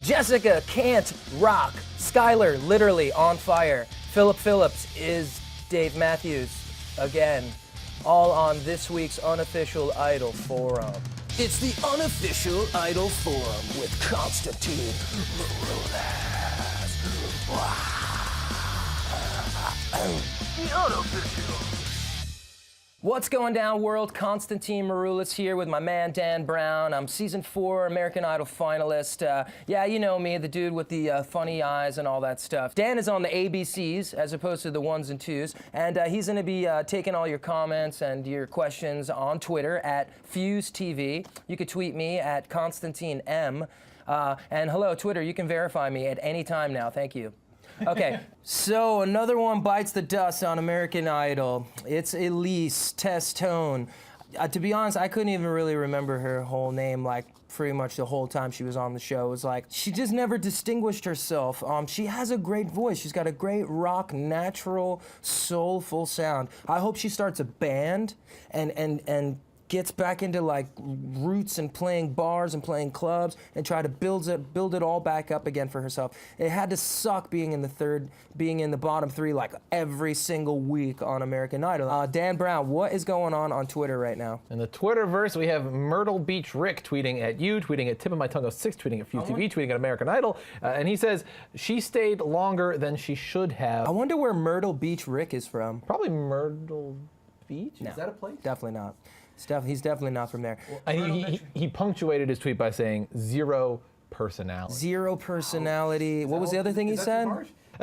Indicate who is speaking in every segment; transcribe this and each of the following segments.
Speaker 1: Jessica can't rock. Skylar literally on fire. Phillip Phillips is Dave Matthews again. All on this week's Unofficial Idol Forum. It's the Unofficial Idol Forum with Constantine Maroulis. The Unofficial. What's going down, world? Constantine Maroulis here with my man Dan Brown. I'm season 4 American Idol finalist. Yeah, you know me, the dude with the funny eyes and all that stuff. Dan is on the ABCs as opposed to the 1s and 2s, and he's going to be taking all your comments and your questions on Twitter at FuseTV. You could tweet me at Constantine M. And hello, Twitter, you can verify me at any time now. Thank you. Okay, so another one bites the dust on American Idol. It's Elise Testone. To be honest, I couldn't even really remember her whole name, like, pretty much the whole time she was on the show. It was like, she just never distinguished herself. She has a great voice. She's got a great rock, natural, soulful sound. I hope she starts a band and gets back into like roots and playing bars and playing clubs and try to build it all back up again for herself. It had to suck being in the bottom 3 like every single week on American Idol. Dan Brown, what is going on Twitter right now?
Speaker 2: In the Twitterverse, we have Myrtle Beach Rick tweeting at you, tweeting at Tip of My Tongue 06, tweeting at Fuse TV, tweeting at American Idol, and he says she stayed longer than she should have.
Speaker 1: I wonder where Myrtle Beach Rick is from.
Speaker 2: Probably Myrtle Beach.
Speaker 1: No,
Speaker 2: is that a place?
Speaker 1: Definitely not. He's definitely not from there.
Speaker 2: Well, he punctuated his tweet by saying zero personality.
Speaker 1: Zero personality. What was the other thing he said?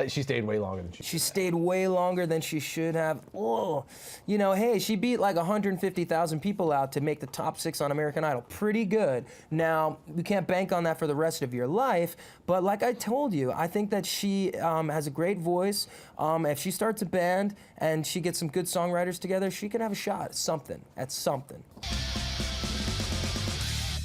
Speaker 2: She stayed way longer than she should have.
Speaker 1: She stayed way longer than she should have. Oh, you know, hey, she beat like 150,000 people out to make the top 6 on American Idol. Pretty good. Now, we can't bank on that for the rest of your life, but like I told you, I think that she has a great voice. If she starts a band and she gets some good songwriters together, she could have a shot at something.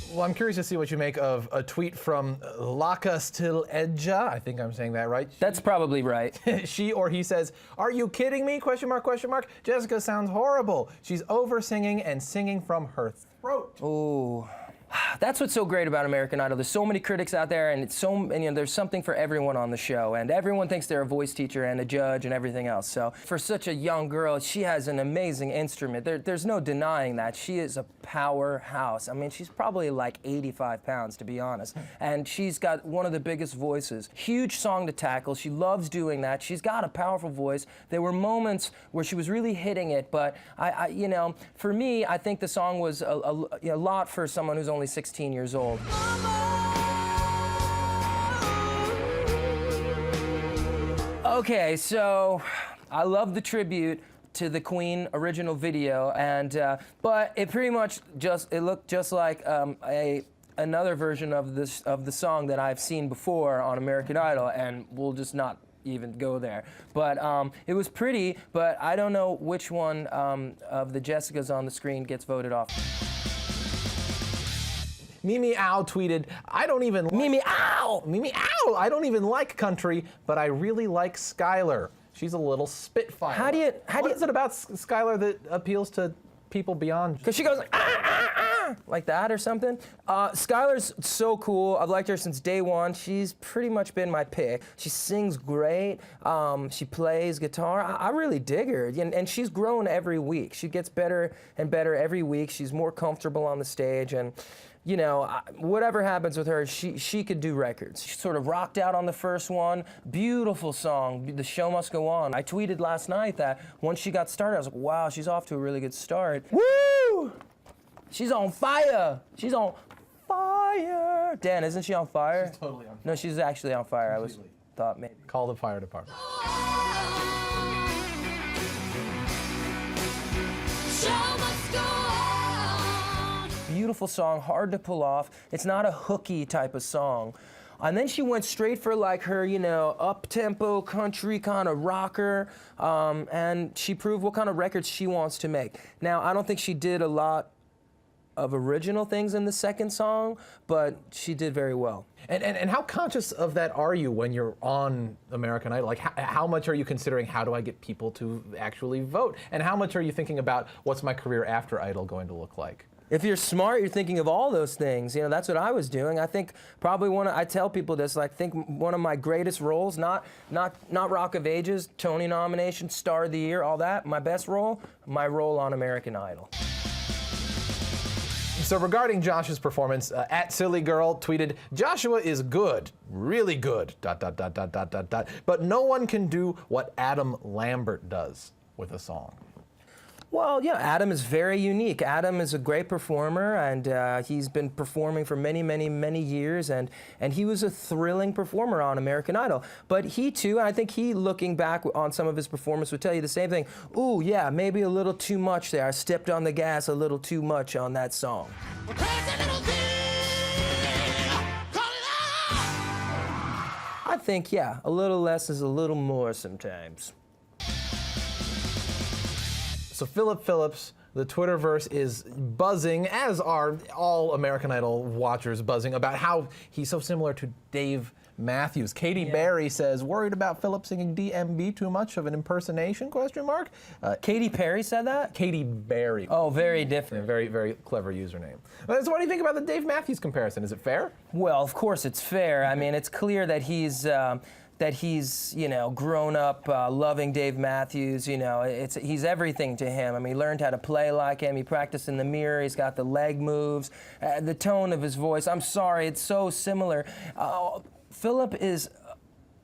Speaker 2: Well, I'm curious to see what you make of a tweet from Laka Still Edja. I think I'm saying that right.
Speaker 1: That's probably right.
Speaker 2: She or he says, "Are you kidding me? Question mark, question mark. Jessica sounds horrible. She's over singing and singing from her throat."
Speaker 1: Ooh. That's what's so great about American Idol. There's so many critics out there, and there's something for everyone on the show, and everyone thinks they're a voice teacher and a judge and everything else. So for such a young girl, she has an amazing instrument. There's no denying that. She is a powerhouse. I mean, she's probably like 85 pounds, to be honest, and she's got one of the biggest voices. Huge song to tackle. She loves doing that. She's got a powerful voice. There were moments where she was really hitting it, but for me, I think the song was a lot for someone who's only 16 years old. Okay, so I love the tribute to the Queen original video, and but it pretty much looked just like another version of the song that I've seen before on American Idol, and we'll just not even go there. But it was pretty, but I don't know which one of the Jessicas on the screen gets voted off.
Speaker 2: Mimi Ow tweeted, Mimi Ow! I don't even like country, but I really like Skylar. She's a little spitfire. What is it about Skylar that appeals to people beyond?
Speaker 1: Because she goes like that or something. Skylar's so cool. I've liked her since day one. She's pretty much been my pick. She sings great. She plays guitar. I really dig her. And she's grown every week. She gets better and better every week. She's more comfortable on the stage, and you know, whatever happens with her, she could do records. She sort of rocked out on the first one. Beautiful song, The Show Must Go On. I tweeted last night that once she got started, I was like, wow, she's off to a really good start. Woo! She's on fire. She's on fire. Dan, isn't she on fire?
Speaker 2: She's totally on fire.
Speaker 1: No, she's actually on fire.
Speaker 2: Completely.
Speaker 1: I thought maybe.
Speaker 2: Call the fire department.
Speaker 1: Beautiful song, hard to pull off. It's not a hooky type of song. And then she went straight for like her, up-tempo country kind of rocker, and she proved what kind of records she wants to make. Now, I don't think she did a lot of original things in the second song, but she did very well.
Speaker 2: And how conscious of that are you when you're on American Idol? Like, how much are you considering, how do I get people to actually vote? And how much are you thinking about, what's my career after Idol going to look like?
Speaker 1: If you're smart, you're thinking of all those things. You know, that's what I was doing. I think probably I tell people this, like, think one of my greatest roles, not Rock of Ages, Tony nomination, Star of the Year, all that. My best role, my role on American Idol.
Speaker 2: So regarding Josh's performance, at Silly Girl tweeted, "Joshua is good, really good, ... But no one can do what Adam Lambert does with a song."
Speaker 1: Well, yeah, Adam is very unique. Adam is a great performer, and he's been performing for many, many, many years, and he was a thrilling performer on American Idol. But he, too, I think he, looking back on some of his performance, would tell you the same thing. Ooh, yeah, maybe a little too much there. I stepped on the gas a little too much on that song. I think, yeah, a little less is a little more sometimes.
Speaker 2: So Phillip Phillips, the Twitterverse is buzzing, as are all American Idol watchers buzzing, about how he's so similar to Dave Matthews. Katie Berry says, "Worried about Phillip singing DMB too much of an impersonation, ?
Speaker 1: Katy Perry said that?
Speaker 2: Katie Berry.
Speaker 1: Oh, very different.
Speaker 2: Very, very clever username. So what do you think about the Dave Matthews comparison? Is it fair?
Speaker 1: Well, of course it's fair. I mean, it's clear that he's you know, grown up loving Dave Matthews. You know, he's everything to him. I mean, he learned how to play like him. He practiced in the mirror. He's got the leg moves, the tone of his voice. I'm sorry, it's so similar. Phillip is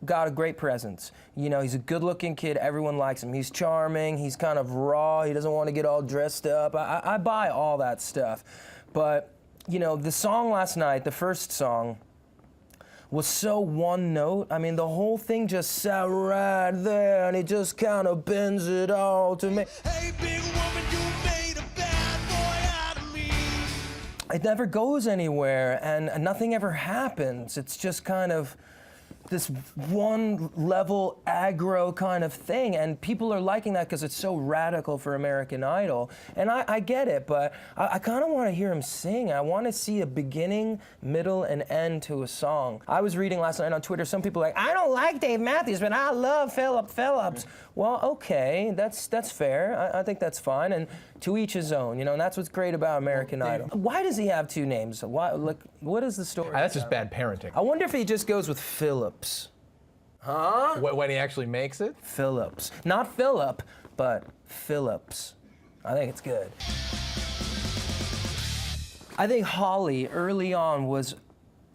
Speaker 1: got a great presence. You know, he's a good-looking kid. Everyone likes him. He's charming. He's kind of raw. He doesn't want to get all dressed up. I buy all that stuff. But, you know, the song last night, the first song, was so one note. I mean, the whole thing just sat right there, and it just kind of bends it all to me. Hey, big woman, you made a bad boy out of me. It never goes anywhere, and nothing ever happens. It's just kind of this one level aggro kind of thing, and people are liking that because it's so radical for American Idol. And I get it, but I kind of want to hear him sing. I want to see a beginning, middle, and end to a song. I was reading last night on Twitter, some people are like, I don't like Dave Matthews, but I love Phillip Phillips. Well, okay, that's fair. I think that's fine, and to each his own, you know, and that's what's great about American Idol. Why does he have two names? Why, like, what is the story?
Speaker 2: That's just bad parenting.
Speaker 1: I wonder if he just goes with Phillips. Huh?
Speaker 2: When he actually makes it?
Speaker 1: Phillips. Not Phillip, but Phillips. I think it's good. I think Holly early on was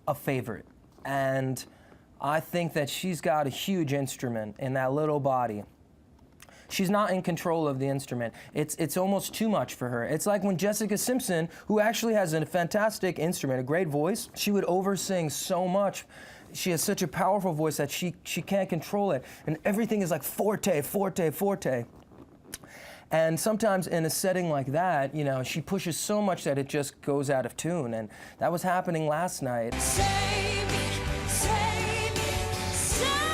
Speaker 1: a favorite, and I think that she's got a huge instrument in that little body. She's not in control of the instrument. It's almost too much for her. It's like when Jessica Simpson, who actually has a fantastic instrument, a great voice, she would oversing so much. She has such a powerful voice that she can't control it. And everything is like forte, forte, forte. And sometimes in a setting like that, you know, she pushes so much that it just goes out of tune. And that was happening last night. Save me, save me, save me.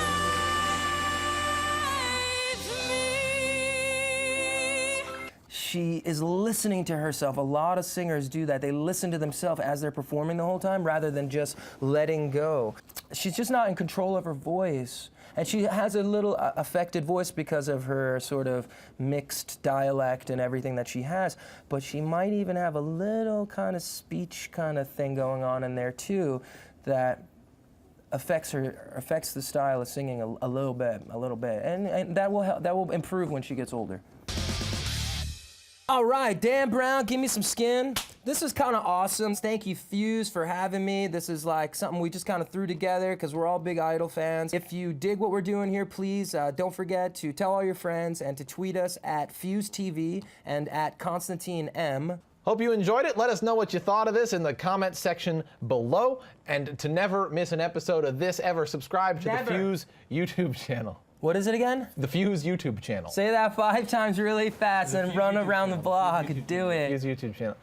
Speaker 1: She is listening to herself. A lot of singers do that. They listen to themselves as they're performing the whole time rather than just letting go. She's just not in control of her voice. And she has a little affected voice because of her sort of mixed dialect and everything that she has. But she might even have a little kind of speech kind of thing going on in there too that affects the style of singing a little bit. And that will help, that will improve when she gets older. All right, Dan Brown, give me some skin. This is kind of awesome. Thank you, Fuse, for having me. This is like something we just kind of threw together because we're all big Idol fans. If you dig what we're doing here, please don't forget to tell all your friends and to tweet us at FuseTV and at Constantine M.
Speaker 2: Hope you enjoyed it. Let us know what you thought of this in the comment section below. And to never miss an episode of this ever, subscribe to the Fuse YouTube channel.
Speaker 1: What is it again?
Speaker 2: The Fuse YouTube channel.
Speaker 1: Say that 5 times really fast and run around the block. Do it.
Speaker 2: Fuse YouTube channel.